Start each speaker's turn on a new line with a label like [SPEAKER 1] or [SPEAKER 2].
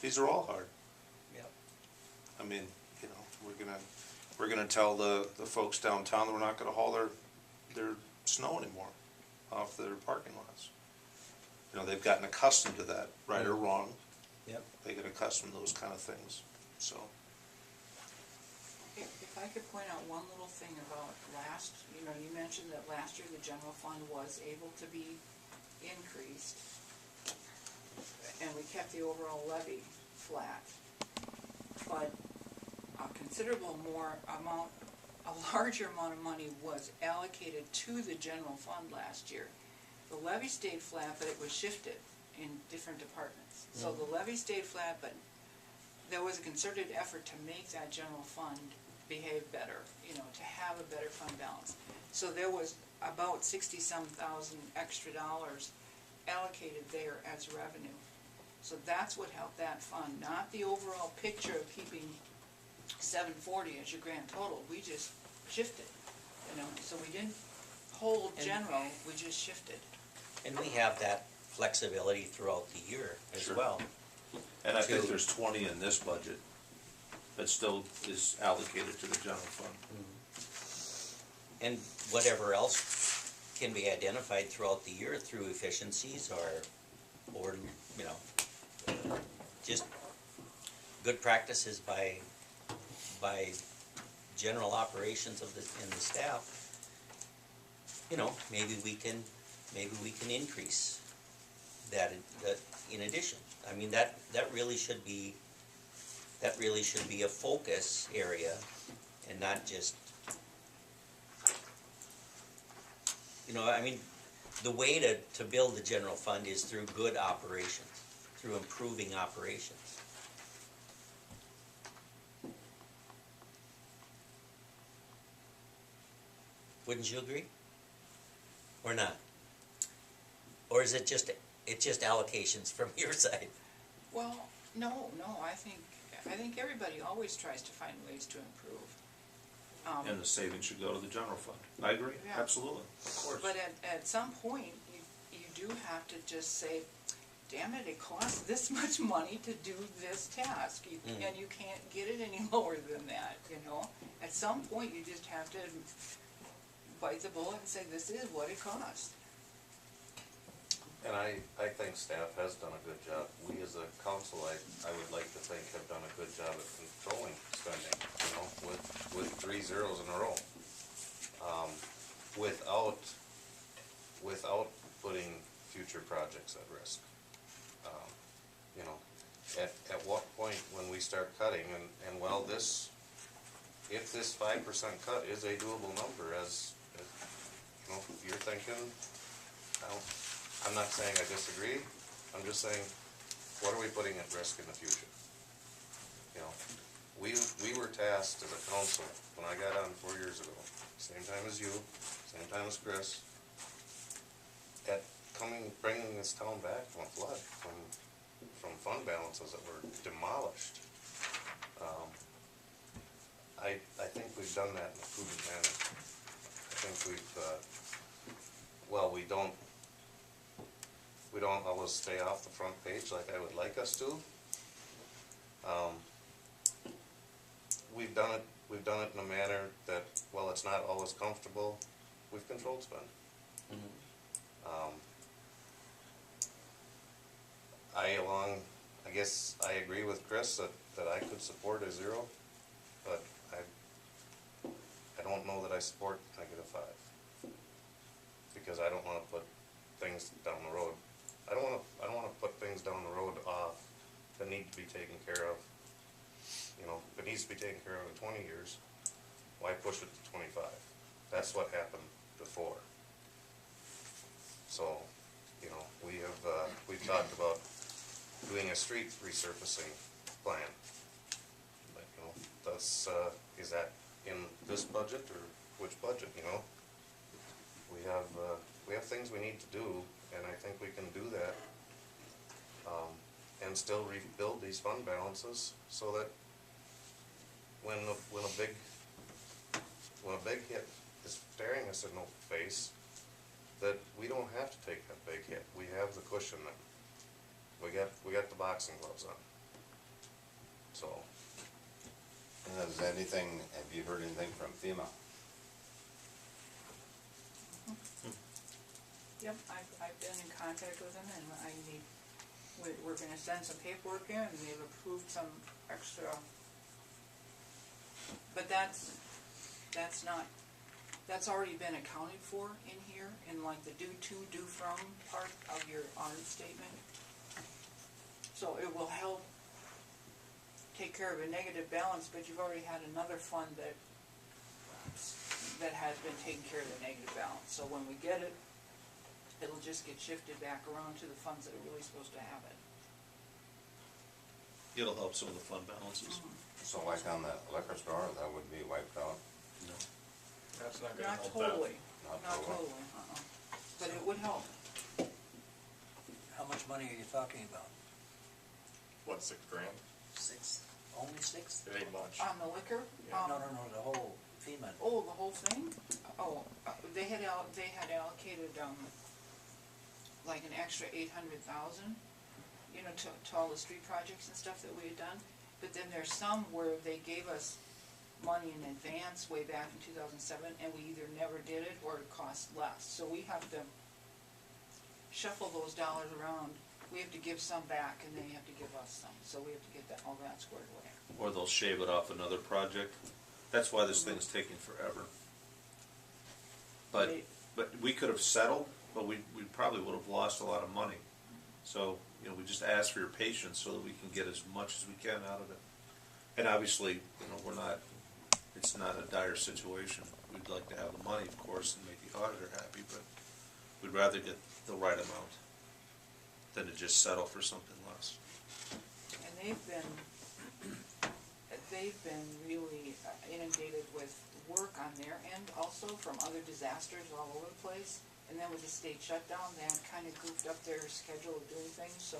[SPEAKER 1] These are all hard.
[SPEAKER 2] Yep.
[SPEAKER 1] I mean, you know, we're gonna tell the folks downtown that we're not gonna haul their snow anymore off their parking lots. You know, they've gotten accustomed to that, right or wrong.
[SPEAKER 2] Yep.
[SPEAKER 1] They get accustomed to those kind of things, so.
[SPEAKER 3] If I could point out one little thing about you know, you mentioned that last year the general fund was able to be increased, and we kept the overall levy flat. But a larger amount of money was allocated to the general fund last year. The levy stayed flat, but it was shifted in different departments. So the levy stayed flat, but there was a concerted effort to make that general fund behave better, you know, to have a better fund balance. So there was about 60-some thousand extra dollars allocated there as revenue. So that's what helped that fund, not the overall picture of keeping 740 as your grand total. We just shifted, you know, so we didn't hold general, we just shifted.
[SPEAKER 2] And we have that flexibility throughout the year as
[SPEAKER 1] Sure.
[SPEAKER 2] well.
[SPEAKER 1] And I think there's 20 in this budget that still is allocated to the general fund.
[SPEAKER 2] And whatever else can be identified throughout the year through efficiencies or you know, just good practices by general operations of in the staff. You know, maybe we can increase that in addition. I mean, that really should be a focus area and not just, you know, I mean, the way to build the general fund is through good operations, through improving operations. Wouldn't you agree? Or not? Or is it just allocations from your side?
[SPEAKER 3] Well, no, I think everybody always tries to find ways to improve.
[SPEAKER 1] And the savings should go to the general fund. I agree,
[SPEAKER 3] Yeah.
[SPEAKER 1] absolutely, of course.
[SPEAKER 3] But at some point, you do have to just say, damn it costs this much money to do this task, and you can't get it any lower than that, you know? At some point, you just have to bite the bullet and say, this is what it costs.
[SPEAKER 4] And I think staff has done a good job. We as a council, I would like to think, have done a good job at controlling spending, you know, with 3 zeros in a row. Without putting future projects at risk. You know, at what point when we start cutting, and well, if this 5% cut is a doable number, as you know, you're thinking, I'm not saying I disagree, I'm just saying, what are we putting at risk in the future? You know, we were tasked as a council, when I got on 4 years ago, same time as you, same time as Chris, at bringing this town back from a flood, from fund balances that were demolished. I think we've done that in a prudent manner. I think we've, well, we don't always stay off the front page like I would like us to. We've done it in a manner that, while it's not always comfortable, we've controlled spend. I guess I agree with Chris that I could support a 0, but I don't know that I support -5, because I don't want to put things down the road. I don't want to put things down the road off that need to be taken care of. You know, if it needs to be taken care of in 20 years, why push it to 25? That's what happened before. So, you know, we've talked about doing a street resurfacing plan. But, you know, that's is that in this budget or which budget? You know, we have things we need to do, and I think we can do that, and still rebuild these fund balances so that when a big hit is staring us in the face, that we don't have to take that big hit. We have the cushion that we got the boxing gloves on. so.
[SPEAKER 5] And has anything, have you heard anything from FEMA?
[SPEAKER 3] Yep, I've been in contact with them, and we're gonna send some paperwork in, and they've approved some extra. But that's already been accounted for in here, in like the due to, due from part of your audit statement. So it will help take care of a negative balance, but you've already had another fund that has been taking care of the negative balance. So when we get it, it'll just get shifted back around to the funds that are really supposed to have it.
[SPEAKER 1] It'll help some of the fund balances.
[SPEAKER 5] So like on that liquor store, that would be wiped out?
[SPEAKER 1] No.
[SPEAKER 6] That's not gonna
[SPEAKER 3] Not
[SPEAKER 6] help
[SPEAKER 3] totally,
[SPEAKER 5] Not
[SPEAKER 3] not
[SPEAKER 5] totally.
[SPEAKER 3] totally, but it would help.
[SPEAKER 7] How much money are you talking about?
[SPEAKER 6] What, $6 grand?
[SPEAKER 7] 6? Only 6?
[SPEAKER 6] It ain't much.
[SPEAKER 3] On the liquor?
[SPEAKER 6] Yeah.
[SPEAKER 7] No, the whole FEMA.
[SPEAKER 3] Oh, the whole thing? Oh, they had allocated, like an extra 800,000, you know, to all the street projects and stuff that we had done. But then there's some where they gave us money in advance way back in 2007, and we either never did it or it cost less. So we have to shuffle those dollars around. We have to give some back, and then you have to give us some. So we have to get all that squared away.
[SPEAKER 1] Or they'll shave it off another project. That's why this thing's taking forever. But we could have settled, but we probably would have lost a lot of money. So, you know, we just ask for your patience so that we can get as much as we can out of it. And obviously, you know, it's not a dire situation. We'd like to have the money, of course, and make the auditor happy, but we'd rather get the right amount than to just settle for something less.
[SPEAKER 3] And they've been really inundated with work on their end also from other disasters all over the place. And then with the state shutdown, that kind of goofed up their schedule of doing things, so